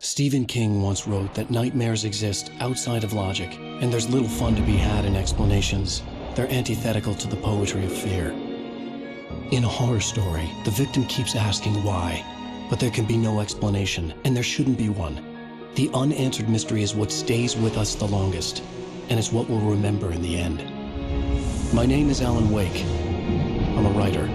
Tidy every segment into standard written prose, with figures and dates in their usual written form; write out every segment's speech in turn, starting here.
Stephen King once wrote that nightmares exist outside of logic, and there's little fun to be had in explanations. They're antithetical to the poetry of fear. In a horror story, the victim keeps asking why, but there can be no explanation, and there shouldn't be one. The unanswered mystery is what stays with us the longest, and it's what we'll remember in the end. My name is Alan Wake. I'm a writer.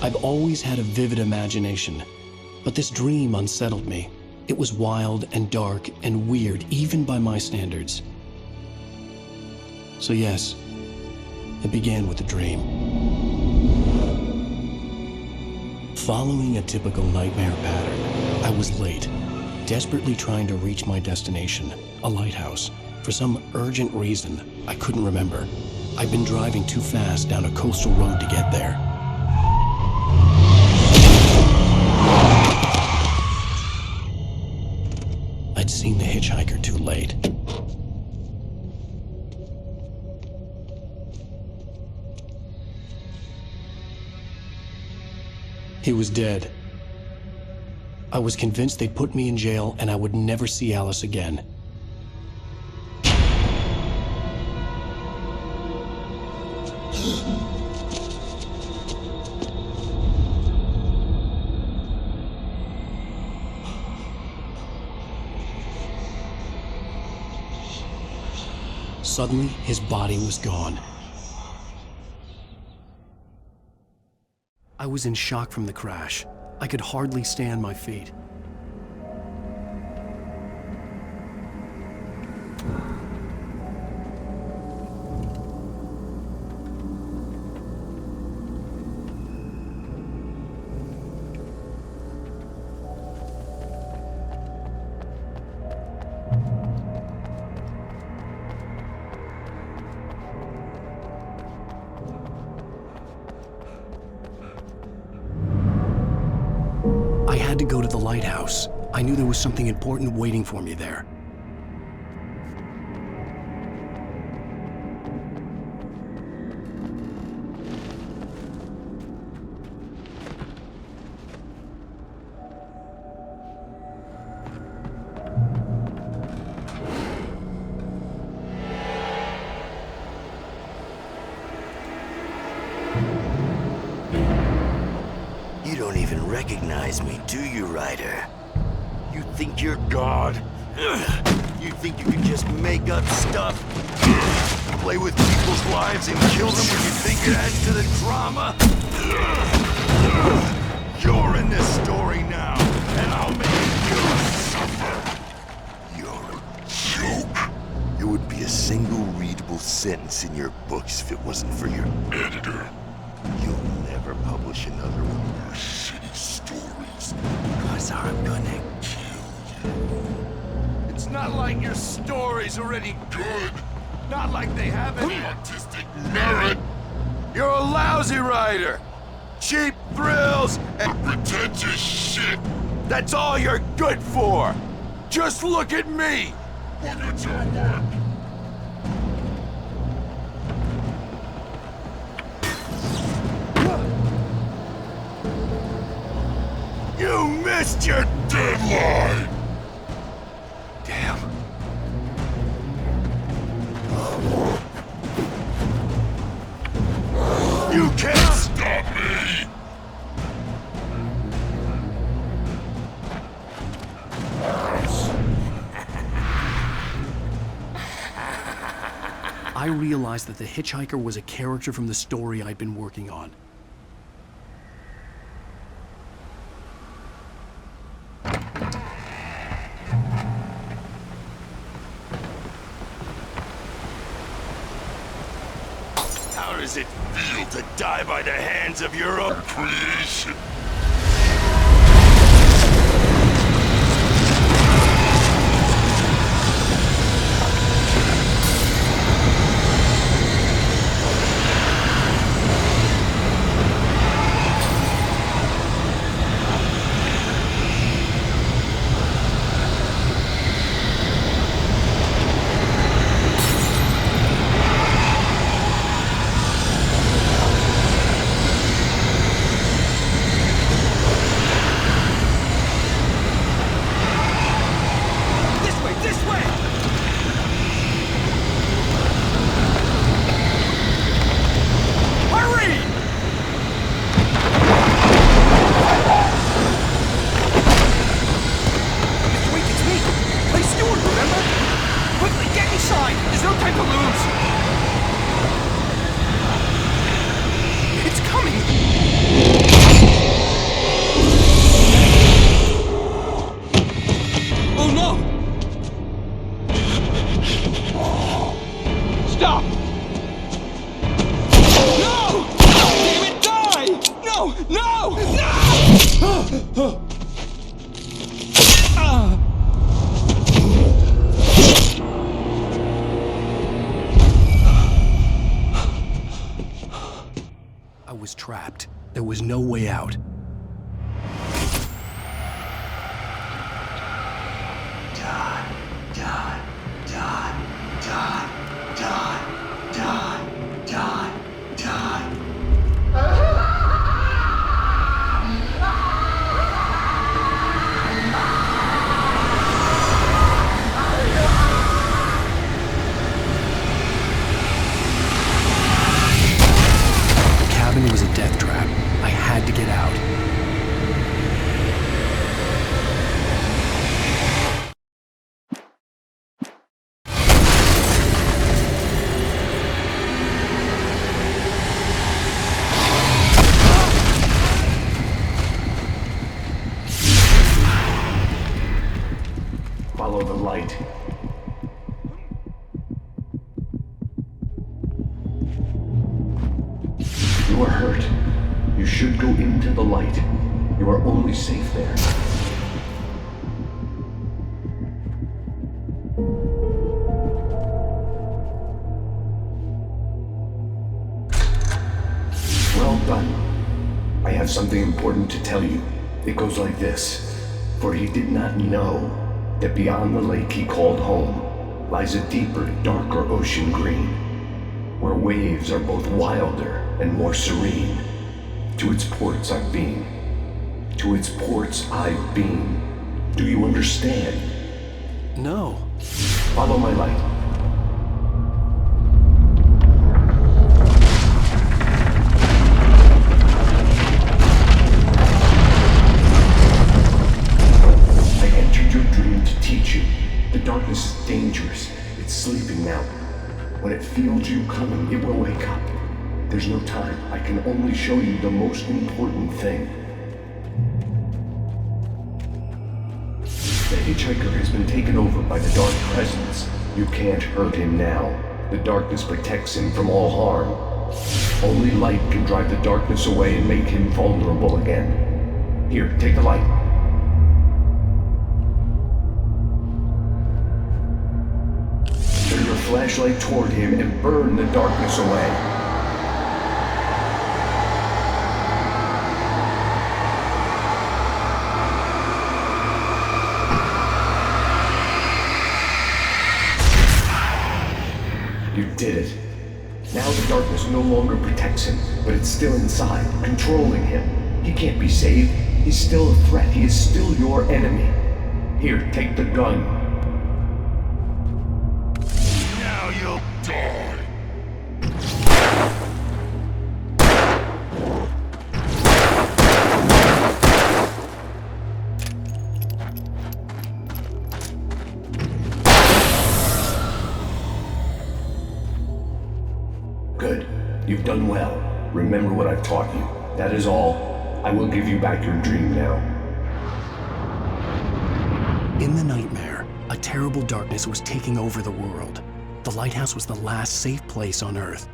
I've always had a vivid imagination, but this dream unsettled me. It was wild and dark and weird, even by my standards. So yes, it began with a dream. Following a typical nightmare pattern, I was late, desperately trying to reach my destination, a lighthouse. For some urgent reason, I couldn't remember. I'd been driving too fast down a coastal road to get there. I'd seen the hitchhiker too late. He was dead. I was convinced they'd put me in jail and I would never see Alice again. Suddenly, his body was gone. I was in shock from the crash. I could hardly stay on my feet. I had to go to the lighthouse. I knew there was something important waiting for me there. You don't even recognize me, do you, Ryder? You think you're God? You think you can just make up stuff? Play with people's lives and kill them when you think it adds to the drama? You're in this story now, and I'll make you suffer. You're a joke. It would be a single readable sentence in your books if it wasn't for your editor. You'll never publish another one of our shitty stories, because I'm gonna kill you. It's not like your stories are any good. Not like they have any artistic merit. You're a lousy writer. Cheap thrills and pretentious shit. That's all you're good for. Just look at me. Look at your work. You missed your deadline! Damn. You can't stop me! I realized that the hitchhiker was a character from the story I'd been working on. How does it feel to die by the hands of your own creation? outside! There's no time to lose! It's coming! Oh no! Stop! No! Damn it, die! No! No! No! I was trapped. There was no way out. It was a death trap. I had to get out. Follow the light. You are hurt. You should go into the light. You are only safe there. Well done. I have something important to tell you. It goes like this. For he did not know that beyond the lake he called home lies a deeper, darker ocean green, where waves are both wilder and more serene. To its ports I've been. To its ports I've been. Do you understand? No. Follow my light. I entered your dream to teach you. The darkness is dangerous. It's sleeping now. When it feels you coming, it will wake up. There's no time. I can only show you the most important thing. The hitchhiker has been taken over by the dark presence. You can't hurt him now. The darkness protects him from all harm. Only light can drive the darkness away and make him vulnerable again. Here, take the light. Turn your flashlight toward him and burn the darkness away. You did it. Now the darkness no longer protects him, but it's still inside, controlling him. He can't be saved. He's still a threat. He is still your enemy. Here, take the gun. Now you'll die. Good. You've done well. Remember what I've taught you. That is all. I will give you back your dream now. In the nightmare, a terrible darkness was taking over the world. The lighthouse was the last safe place on Earth.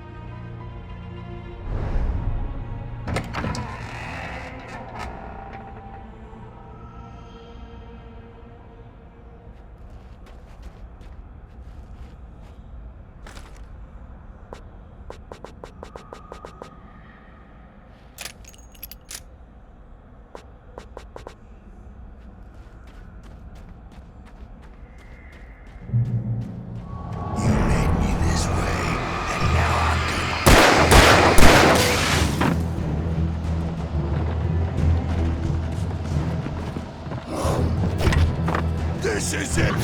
This is it!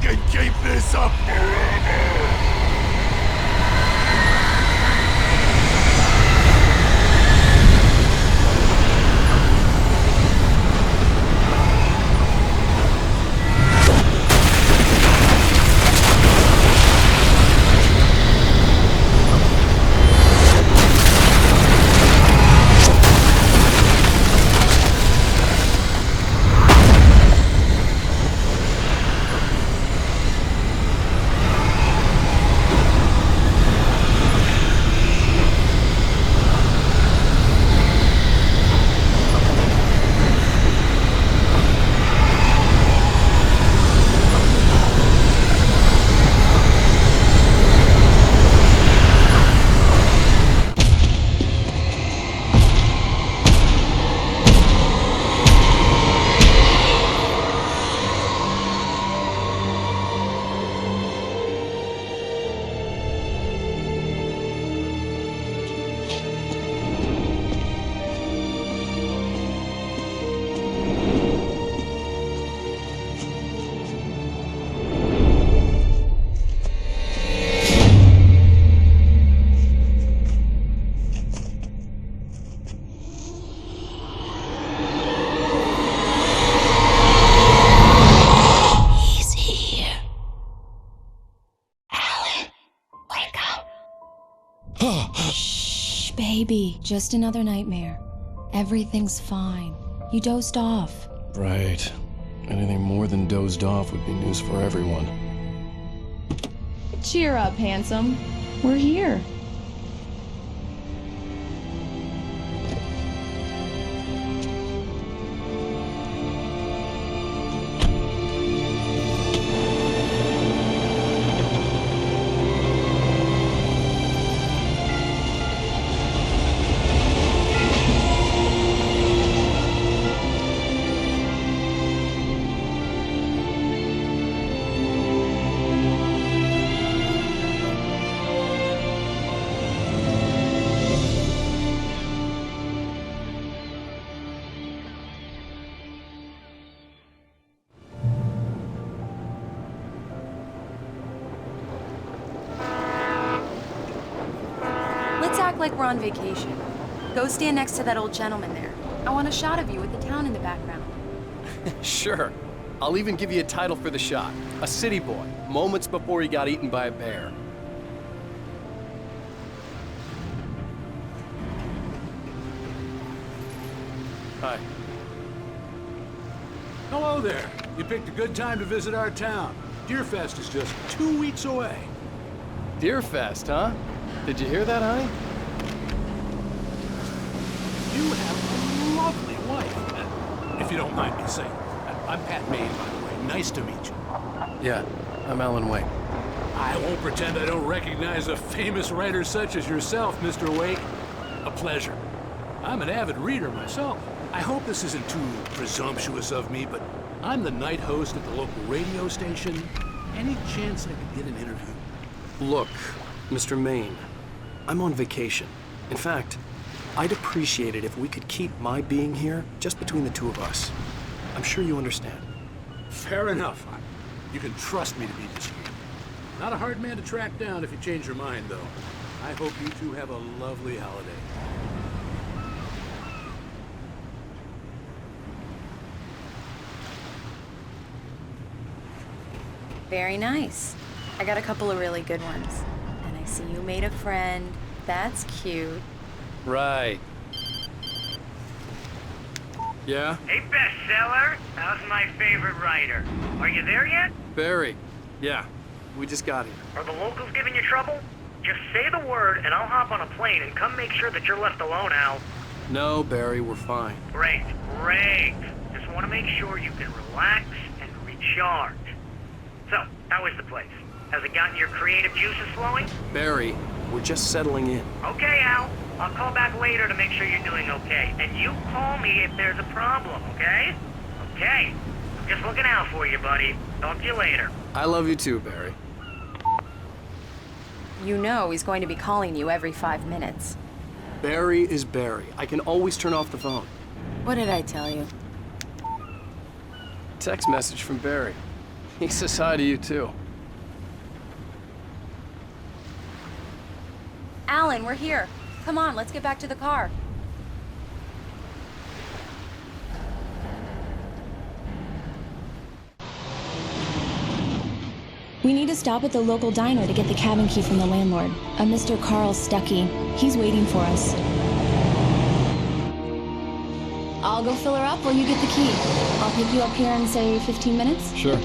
can keep this up forever! Baby, just another nightmare. Everything's fine. You dozed off. Right. Anything more than dozed off would be news for everyone. Cheer up, handsome. We're here. Like we're on vacation. Go stand next to that old gentleman there. I want a shot of you with the town in the background. Sure. I'll even give you a title for the shot. A city boy, moments before he got eaten by a bear. Hi. Hello there. You picked a good time to visit our town. Deerfest is just 2 weeks away. Deerfest, huh? Did you hear that, honey? You have a lovely wife, if you don't mind me saying. I'm Pat Maine, by the way. Nice to meet you. Yeah, I'm Alan Wake. I won't pretend I don't recognize a famous writer such as yourself, Mr. Wake. A pleasure. I'm an avid reader myself. I hope this isn't too presumptuous of me, but I'm the night host at the local radio station. Any chance I could get an interview? Look, Mr. Maine, I'm on vacation. In fact, I'd appreciate it if we could keep my being here just between the two of us. I'm sure you understand. Fair enough. You can trust me to be discreet. Not a hard man to track down if you change your mind, though. I hope you two have a lovely holiday. Very nice. I got a couple of really good ones. And I see you made a friend. That's cute. Right. Yeah? Hey, bestseller. How's my favorite writer? Are you there yet? Barry. Yeah, we just got here. Are the locals giving you trouble? Just say the word and I'll hop on a plane and come make sure that you're left alone, Al. No, Barry, we're fine. Great, great. Just want to make sure you can relax and recharge. So, how is the place? Has it gotten your creative juices flowing? Barry, we're just settling in. Okay, Al. I'll call back later to make sure you're doing okay. And you call me if there's a problem, okay? Okay. I'm just looking out for you, buddy. Talk to you later. I love you too, Barry. You know he's going to be calling you every 5 minutes. Barry is Barry. I can always turn off the phone. What did I tell you? Text message from Barry. He says hi to you, too. Alan, we're here. Come on, let's get back to the car. We need to stop at the local diner to get the cabin key from the landlord, a Mr. Carl Stuckey. He's waiting for us. I'll go fill her up while you get the key. I'll pick you up here in, say, 15 minutes? Sure.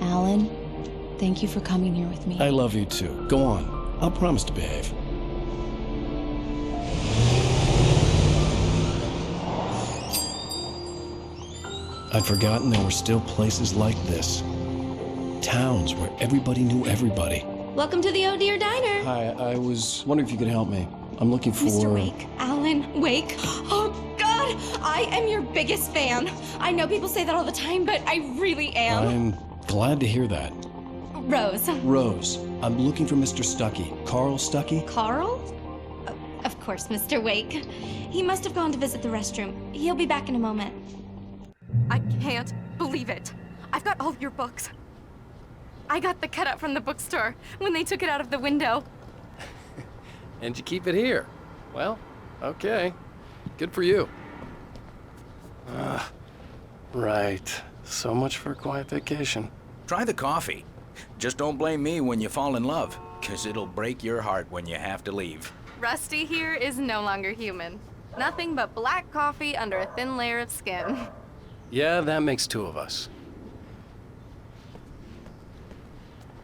Alan, thank you for coming here with me. I love you too. Go on. I'll promise to behave. I'd forgotten there were still places like this. Towns where everybody knew everybody. Welcome to the Oh Dear Diner. Hi, I was wondering if you could help me. I'm looking for... Mr. Wake. Alan Wake. Oh, God! I am your biggest fan. I know people say that all the time, but I really am. I'm glad to hear that. Rose. Rose, I'm looking for Mr. Stuckey. Carl Stuckey? Carl? Of course, Mr. Wake. He must have gone to visit the restroom. He'll be back in a moment. I can't believe it. I've got all your books. I got the cutout from the bookstore when they took it out of the window. And you keep it here. Well, okay. Good for you. Right. So much for a quiet vacation. Try the coffee. Just don't blame me when you fall in love, 'cause it'll break your heart when you have to leave. Rusty here is no longer human. Nothing but black coffee under a thin layer of skin. Yeah, that makes two of us.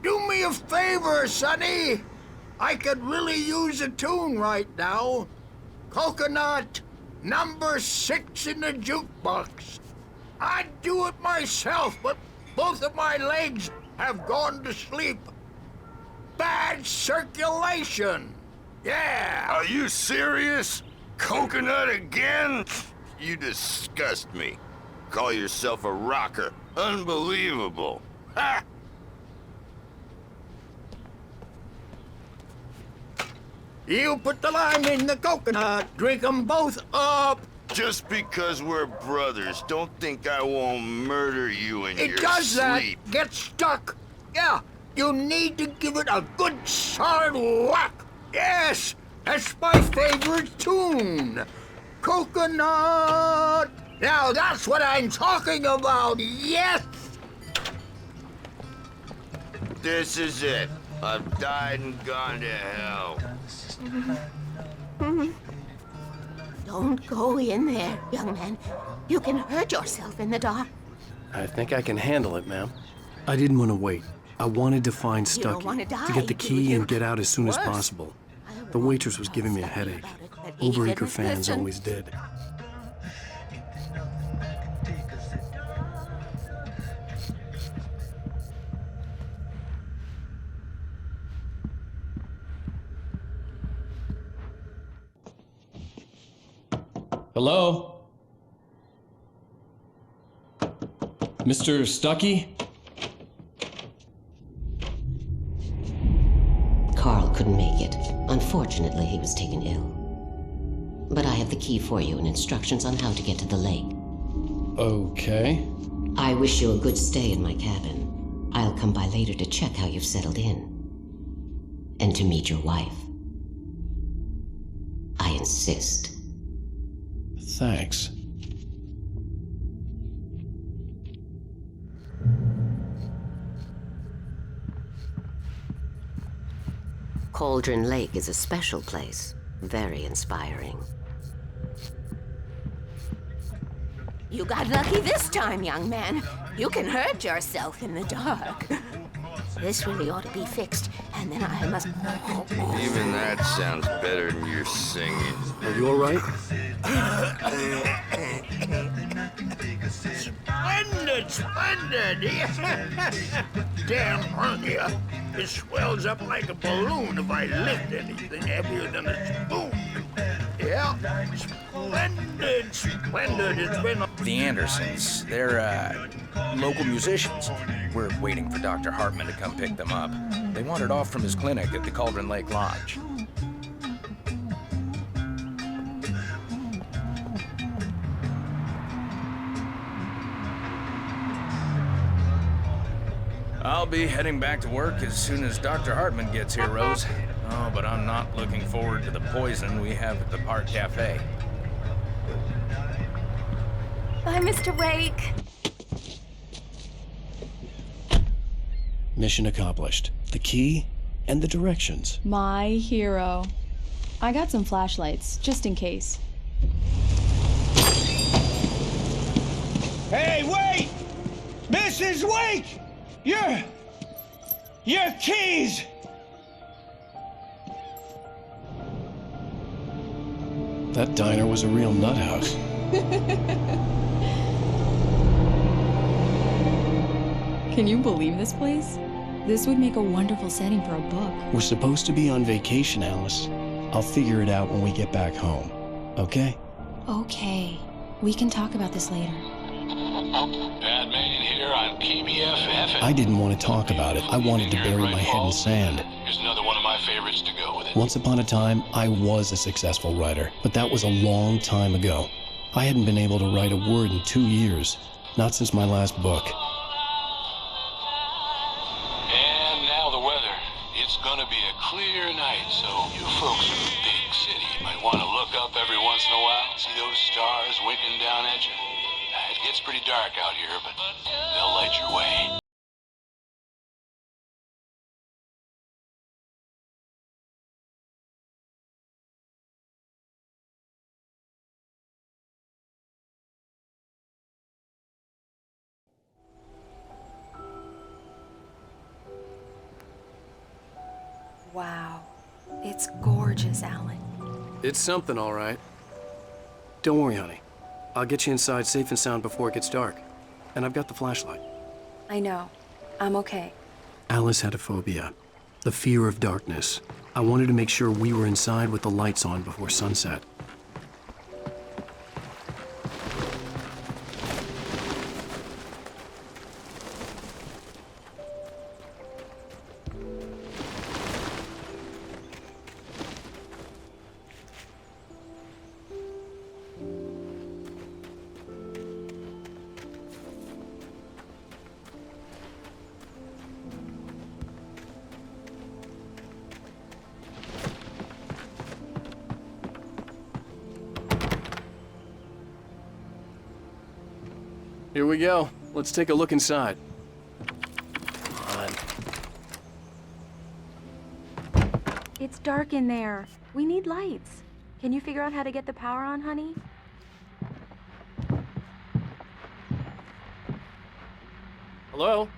Do me a favor, Sonny. I could really use a tune right now. Coconut, number 6 in the jukebox. I'd do it myself, but both of my legs have gone to sleep. Bad circulation. Yeah. Are you serious? Coconut again? You disgust me. Call yourself a rocker. Unbelievable. Ha! You put the lime in the coconut. Drink them both up. Just because we're brothers, don't think I won't murder you in your It does that. sleep. Get stuck. Yeah, you need to give it a good solid whack. Yes, that's my favorite tune. Coconut. Now that's what I'm talking about. Yes. This is it. I've died and gone to hell. Don't go in there, young man. You can hurt yourself in the dark. I think I can handle it, ma'am. I didn't want to wait. I wanted to find You don't wanna Stuckey, die, to get the do key you? and get out as soon as Worse. possible. I The warned waitress was you giving me a about headache. it, but he Overeager didn't fans listen. always did. Hello? Mr. Stuckey? Carl couldn't make it. Unfortunately, he was taken ill. But I have the key for you and instructions on how to get to the lake. Okay. I wish you a good stay in my cabin. I'll come by later to check how you've settled in. And to meet your wife. I insist. Thanks. Cauldron Lake is a special place. Very inspiring. You got lucky this time, young man. You can hurt yourself in the dark. This really ought to be fixed, and then I must... Even that sounds better than your singing. Are you all right? Splendid, splendid. Damn hernia. It swells up like a balloon if I lift anything heavier than a spoon. Yeah, splendid, splendid. It's been a... The Andersons, they're, local musicians. We're waiting for Dr. Hartman to come pick them up. They wandered off from his clinic at the Cauldron Lake Lodge. I'll be heading back to work as soon as Dr. Hartman gets here, Rose. Oh, but I'm not looking forward to the poison we have at the Park Cafe. Bye, Mr. Wake. Mission accomplished. The key and the directions. My hero. I got some flashlights, just in case. Hey, wait! Mrs. Wake! Your keys! That diner was a real nut house. Can you believe this place? This would make a wonderful setting for a book. We're supposed to be on vacation, Alice. I'll figure it out when we get back home. Okay? Okay. We can talk about this later. Batman here on PBFF. I didn't want to talk about it. I wanted to bury my head in sand. Here's another one of my favorites to go with it. Once upon a time, I was a successful writer, but that was a long time ago. I hadn't been able to write a word in 2 years, not since my last book. And now the weather. It's gonna be a clear night, so you folks in the big city might want to look up every once in a while, see those stars winking down at you. It gets pretty dark out here, but they'll light your way. Wow. It's gorgeous, Alan. It's something, all right. Don't worry, honey. I'll get you inside safe and sound before it gets dark. And I've got the flashlight. I know. I'm okay. Alice had a phobia, the fear of darkness. I wanted to make sure we were inside with the lights on before sunset. Here we go. Let's take a look inside. Come on. It's dark in there. We need lights. Can you figure out how to get the power on, honey? Hello?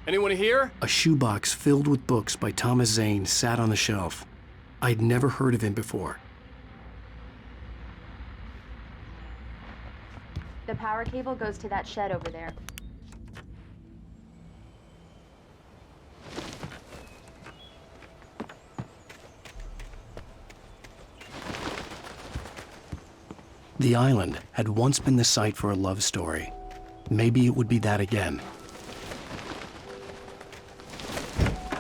Anyone here? A shoebox filled with books by Thomas Zane sat on the shelf. I'd never heard of him before. The power cable goes to that shed over there. The island had once been the site for a love story. Maybe it would be that again.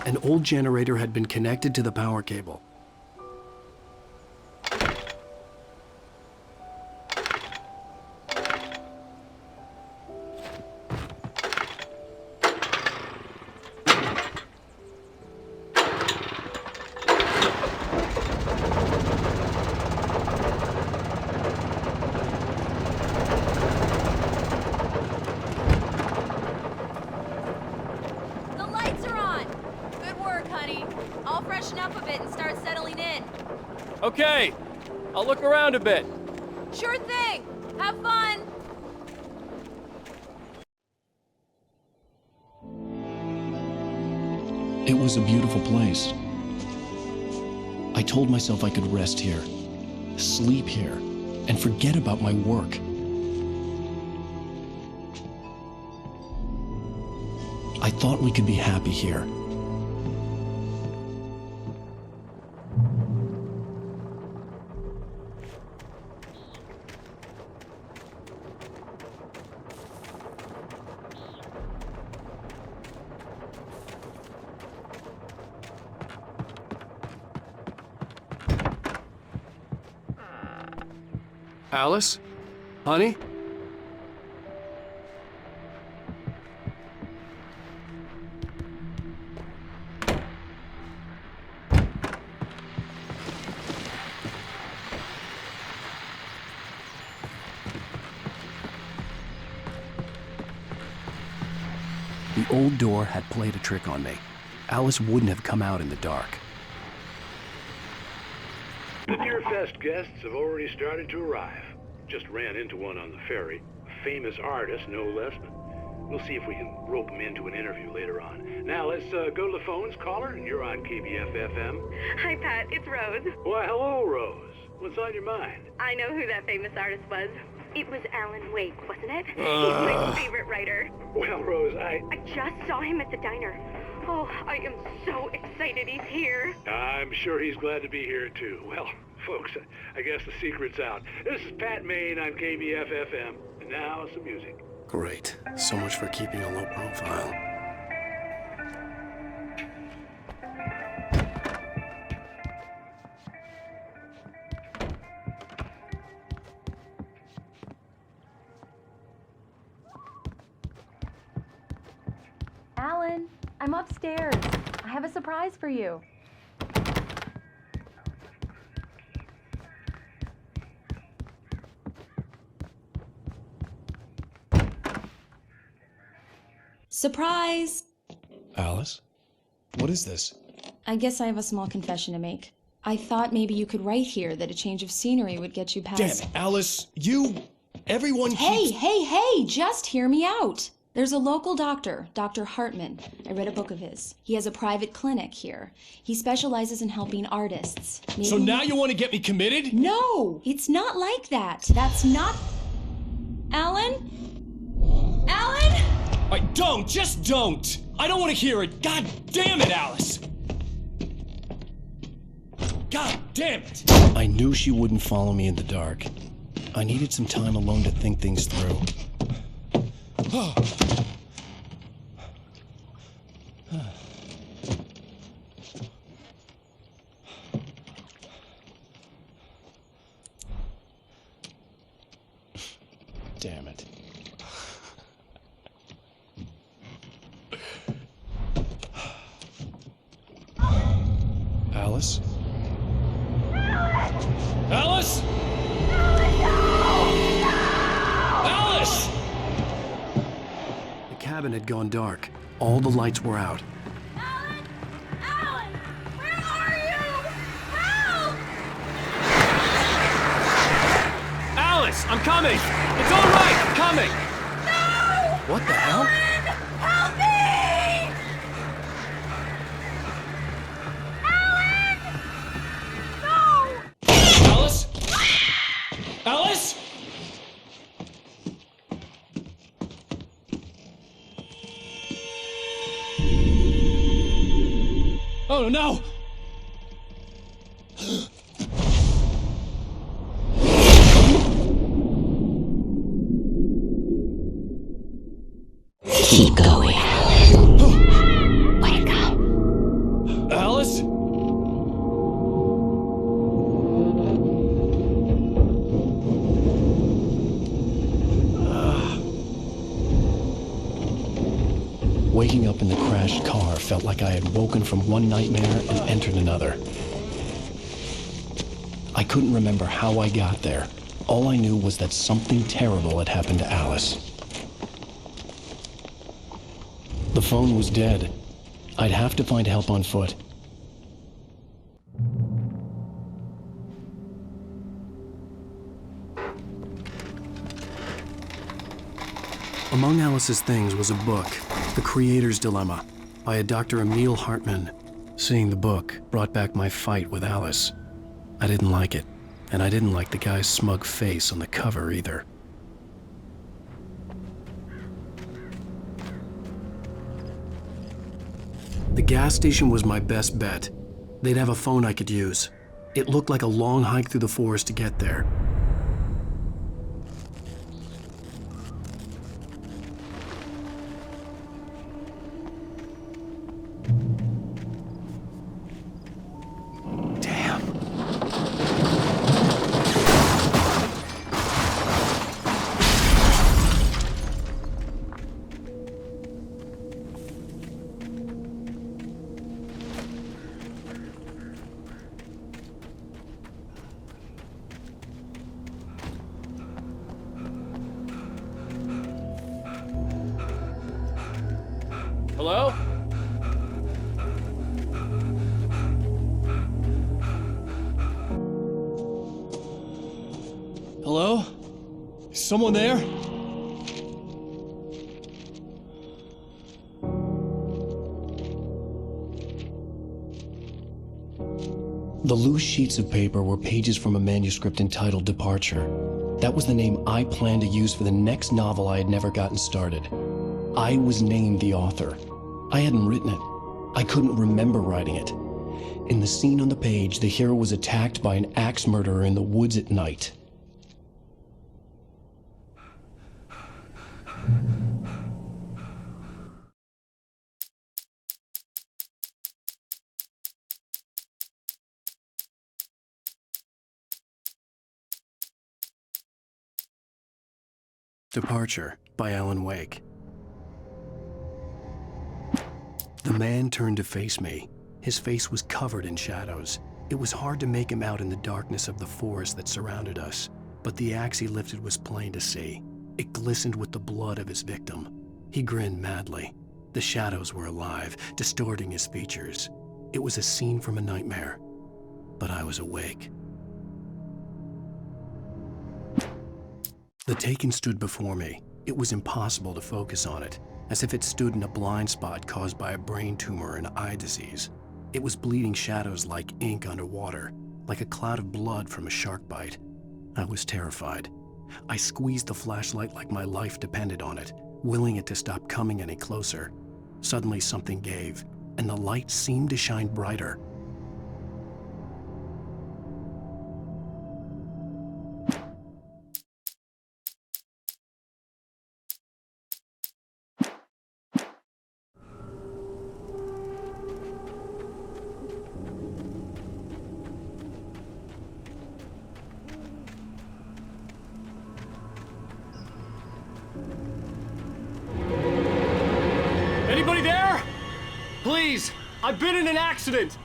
An old generator had been connected to the power cable. Okay, I'll look around a bit. Sure thing. Have fun. It was a beautiful place. I told myself I could rest here, sleep here, and forget about my work. I thought we could be happy here. Alice? Honey? The old door had played a trick on me. Alice wouldn't have come out in the dark. The Deer Fest guests have already started to arrive. Just ran into one on the ferry. A famous artist, no less, but we'll see if we can rope him into an interview later on. Now, let's go to the phones. Caller, you're on KBF-FM. Hi, Pat. It's Rose. Why, hello, Rose. What's on your mind? I know who that famous artist was. It was Alan Wake, wasn't it? He's my favorite writer. Well, Rose, I just saw him at the diner. Oh, I am so excited he's here. I'm sure he's glad to be here, too. Well, folks, I guess the secret's out. This is Pat Maine on KBF-FM. And now, some music. Great. So much for keeping a low profile. Alan, I'm upstairs. I have a surprise for you. Surprise! Alice? What is this? I guess I have a small confession to make. I thought maybe you could write here that a change of scenery would get you past... Damn it, Alice! Everyone keeps... Hey! Just hear me out! There's a local doctor, Dr. Hartman. I read a book of his. He has a private clinic here. He specializes in helping artists. So now you want to get me committed? No! It's not like that. That's not... Alan? Alan? Just don't! I don't want to hear it! God damn it, Alice! God damn it! I knew she wouldn't follow me in the dark. I needed some time alone to think things through. Damn it. Alice? Alice? Alice! The cabin had gone dark. All the lights were out. Alan! Where are you? Help! Alice, I'm coming! It's all right, I'm coming! No! What the hell? Help me! Alan! No! Alice? Alice? Oh no! Keep going. Wake up. Alice? Waking up in the crashed car felt like I had woken from one nightmare and entered another. I couldn't remember how I got there. All I knew was that something terrible had happened to Alice. The phone was dead. I'd have to find help on foot. Among Alice's things was a book, The Creator's Dilemma, by a Dr. Emil Hartman. Seeing the book brought back my fight with Alice. I didn't like it, and I didn't like the guy's smug face on the cover either. The gas station was my best bet. They'd have a phone I could use. It looked like a long hike through the forest to get there. Hello? Hello? Is someone there? The loose sheets of paper were pages from a manuscript entitled Departure. That was the name I planned to use for the next novel I had never gotten started. I was named the author. I hadn't written it. I couldn't remember writing it. In the scene on the page, the hero was attacked by an axe murderer in the woods at night. Departure by Alan Wake. The man turned to face me. His face was covered in shadows. It was hard to make him out in the darkness of the forest that surrounded us, but the axe he lifted was plain to see. It glistened with the blood of his victim. He grinned madly. The shadows were alive, distorting his features. It was a scene from a nightmare, but I was awake. The Taken stood before me. It was impossible to focus on it, as if it stood in a blind spot caused by a brain tumor and eye disease. It was bleeding shadows like ink underwater, like a cloud of blood from a shark bite. I was terrified. I squeezed the flashlight like my life depended on it, willing it to stop coming any closer. Suddenly something gave, and the light seemed to shine brighter. Anybody there? Please, I've been in an accident.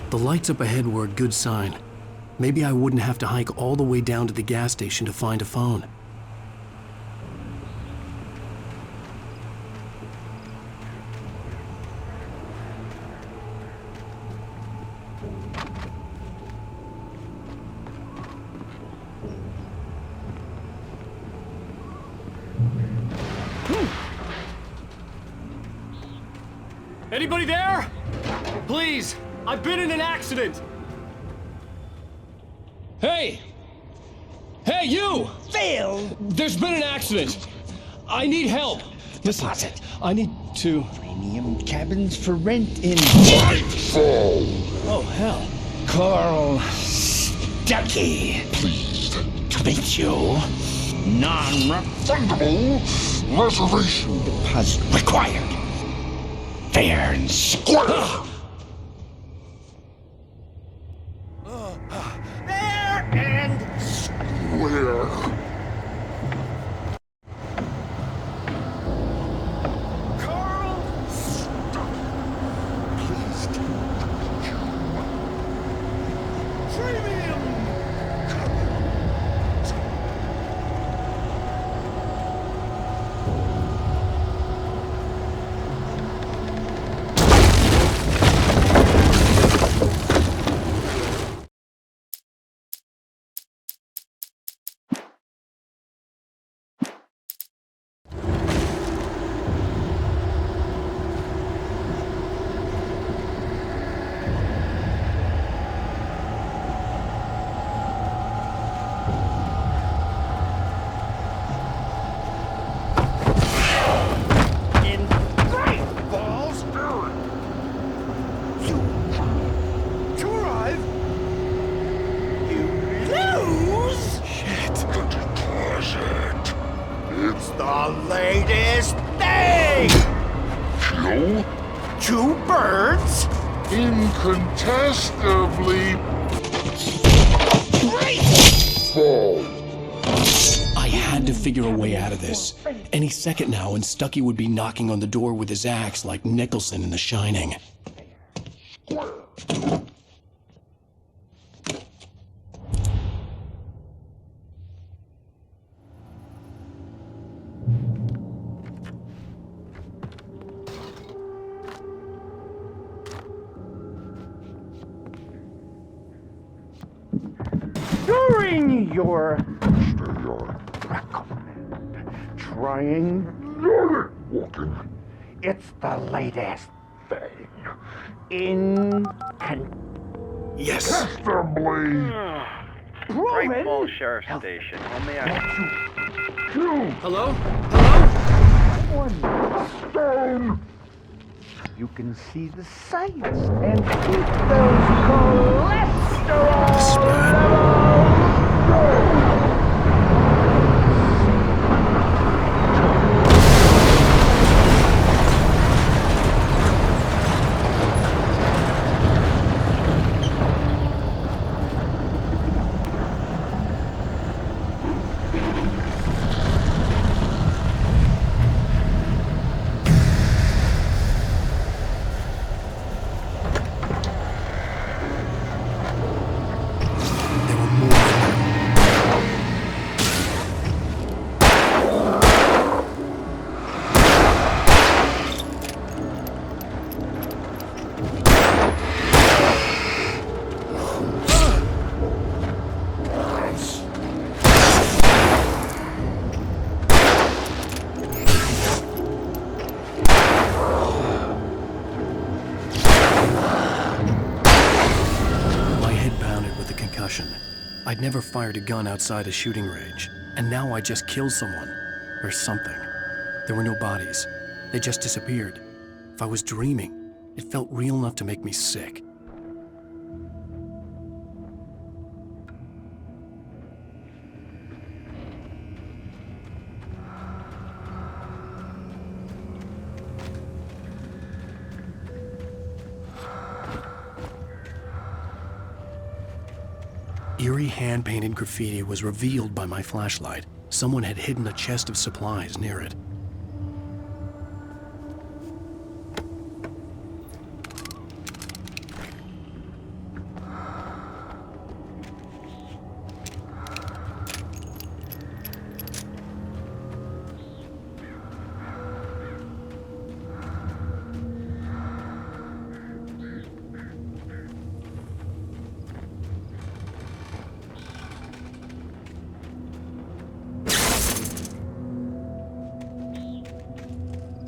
The lights up ahead were a good sign. Maybe I wouldn't have to hike all the way down to the gas station to find a phone. Anybody there? Please, I've been in an accident. Hey! Hey, you! Phil! There's been an accident. I need help. Listen, Deposit. I need to... Premium cabins for rent in... Oh, hell. Carl Stuckey. Pleased to meet you. Non-refundable reservation deposit required. Fair and square. Fair and square. Carl Stuckey. Pleased to meet you. Premium. Latest thing! Kill? Two birds? Incontestably Great! fall. I had to figure a way out of this. Any second now, and Stucky would be knocking on the door with his axe like Nicholson in The Shining. During your trying walking, it's the latest thing in Yes. Assembly. Great Falls Sheriff Station. How may I? Hello? One stone. You can see the sights and keep those cholesterol levels. I'd never fired a gun outside a shooting range, and now I just killed someone. Or something. There were no bodies. They just disappeared. If I was dreaming, it felt real enough to make me sick. Eerie hand-painted graffiti was revealed by my flashlight. Someone had hidden a chest of supplies near it.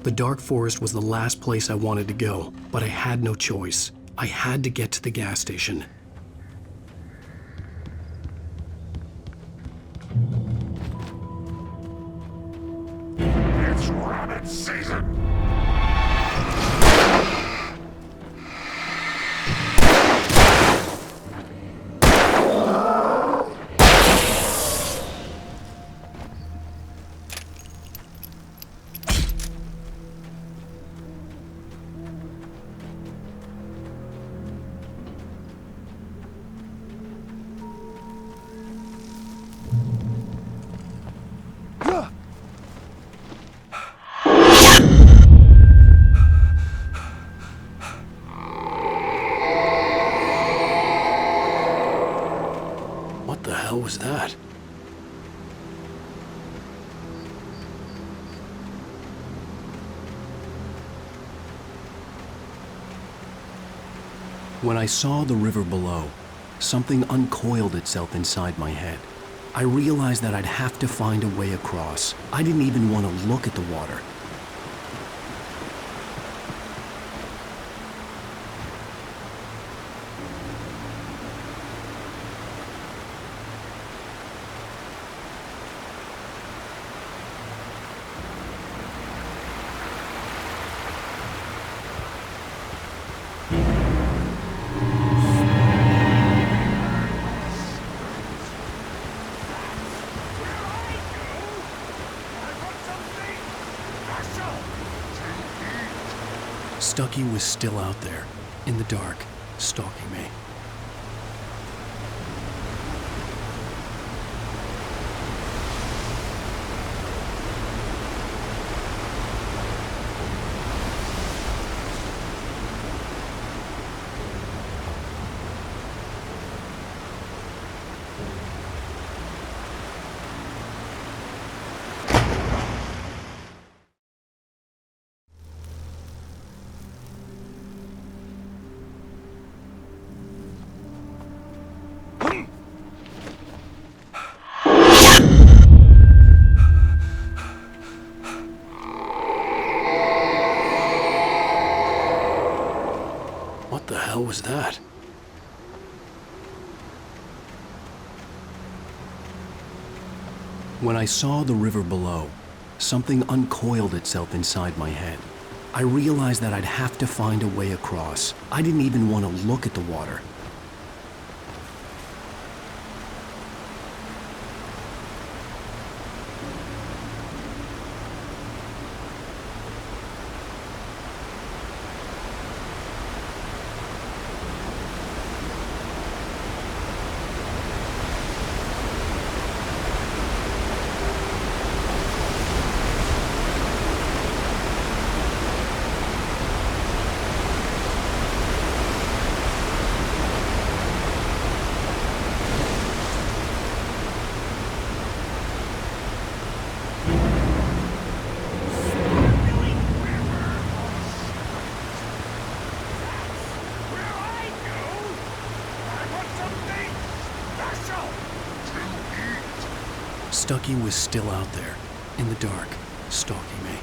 The dark forest was the last place I wanted to go, but I had no choice. I had to get to the gas station. It's rabbit season! What was that? When I saw the river below, something uncoiled itself inside my head. I realized that I'd have to find a way across. I didn't even want to look at the water. Stucky was still out there, in the dark, stalking me. When I saw the river below, something uncoiled itself inside my head. I realized that I'd have to find a way across. I didn't even want to look at the water. Stucky was still out there, in the dark, stalking me.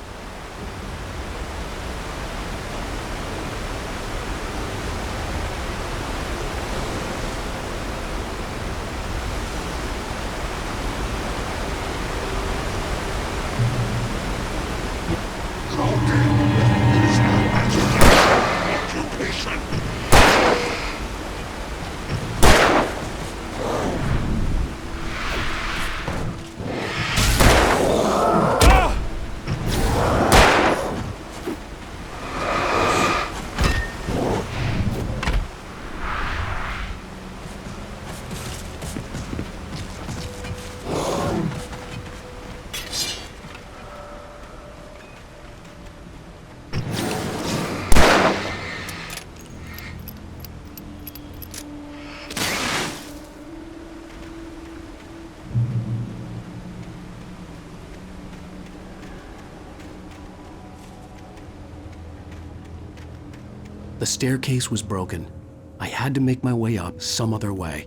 The staircase was broken. I had to make my way up some other way.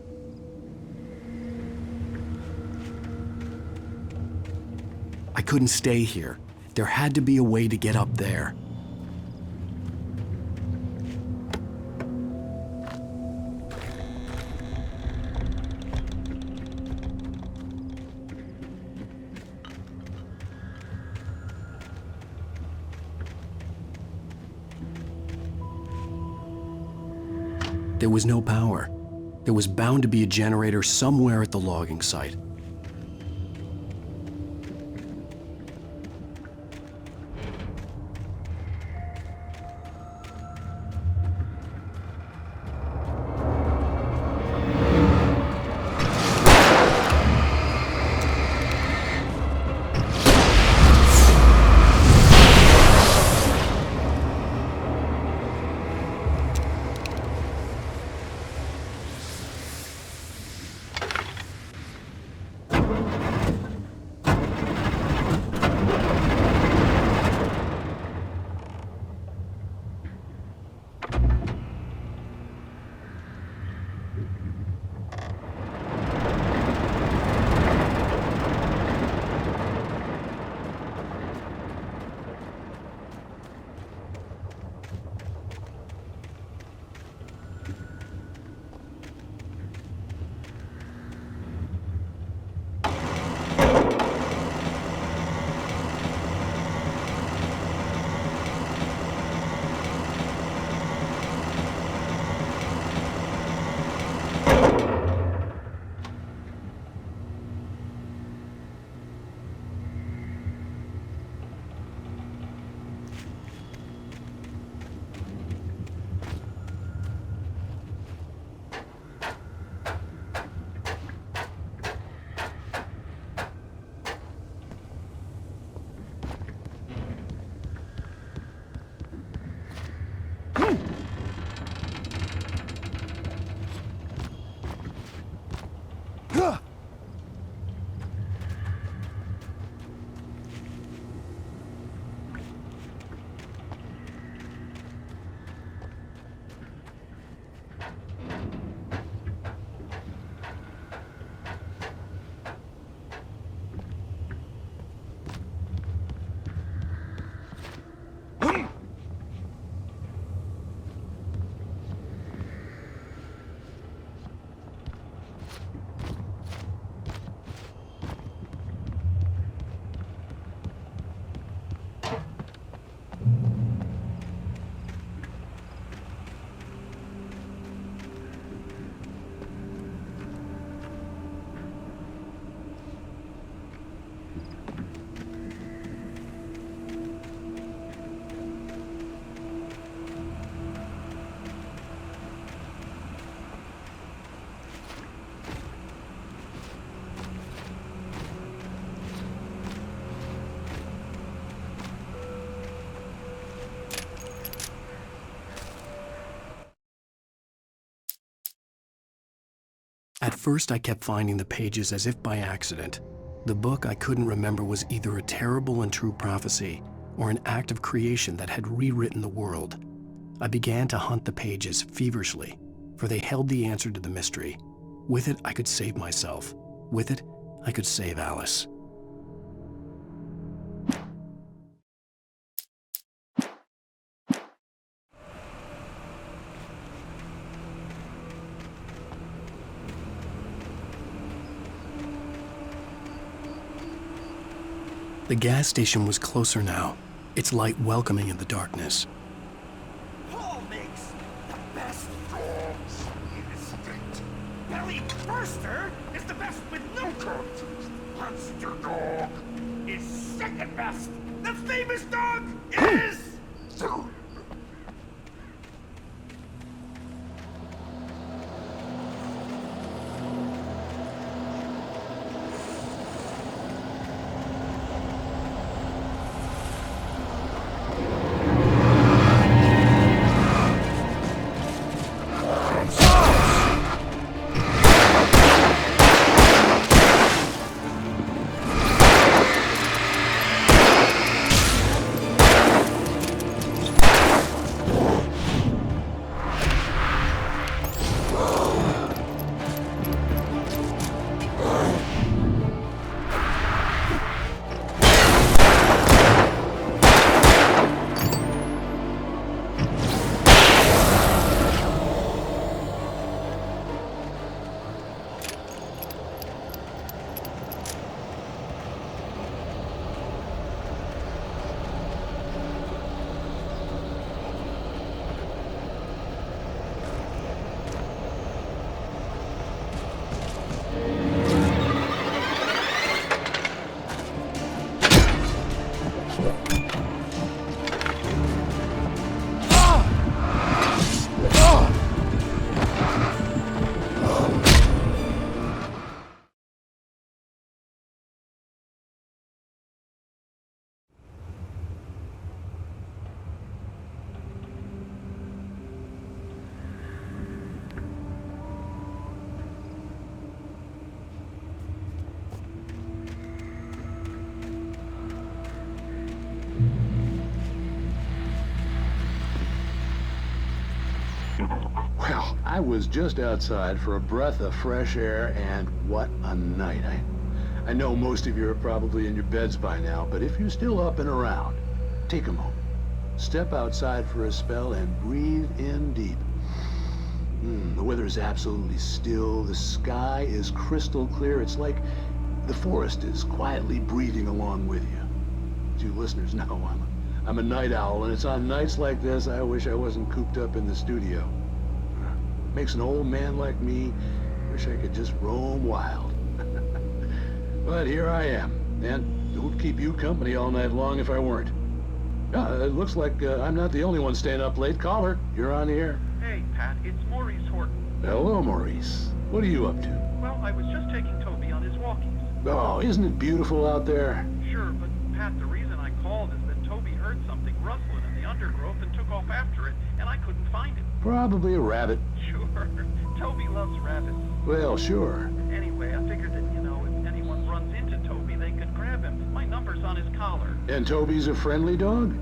I couldn't stay here. There had to be a way to get up there. There was no power. There was bound to be a generator somewhere at the logging site. At first, I kept finding the pages as if by accident. The book I couldn't remember was either a terrible and true prophecy or an act of creation that had rewritten the world. I began to hunt the pages feverishly, for they held the answer to the mystery. With it, I could save myself. With it, I could save Alice. The gas station was closer now, its light welcoming in the darkness. Paul makes the best dogs in the state. Belly Burster is the best with no contest. Monster Dog is second best. The famous dog is... Well, I was just outside for a breath of fresh air, and what a night. I know most of you are probably in your beds by now, but if you're still up and around, take a moment. Step outside for a spell and breathe in deep. The weather is absolutely still. The sky is crystal clear. It's like the forest is quietly breathing along with you. As you listeners know, I'm a night owl, and it's on nights like this I wish I wasn't cooped up in the studio. Makes an old man like me wish I could just roam wild. But here I am, and it would keep you company all night long if I weren't. It looks like I'm not the only one staying up late. Caller, you're on the air. Hey, Pat, it's Maurice Horton. Hello, Maurice. What are you up to? Well, I was just taking Toby on his walkies. Oh, isn't it beautiful out there? Sure, but Pat, the reason I called is that Toby heard something rustling in the undergrowth and took off after it, and I couldn't find it. Probably a rabbit. Sure. Toby loves rabbits. Well, sure. Anyway, I figured that, if anyone runs into Toby, they could grab him. My number's on his collar. And Toby's a friendly dog?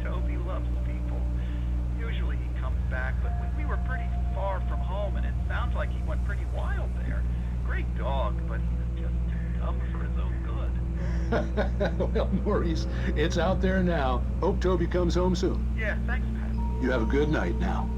Toby loves people. Usually he comes back, but we were pretty far from home, and it sounds like he went pretty wild there. Great dog, but he was just too dumb for his own good. Well, Maurice, it's out there now. Hope Toby comes home soon. Yeah, thanks, Pat. You have a good night now.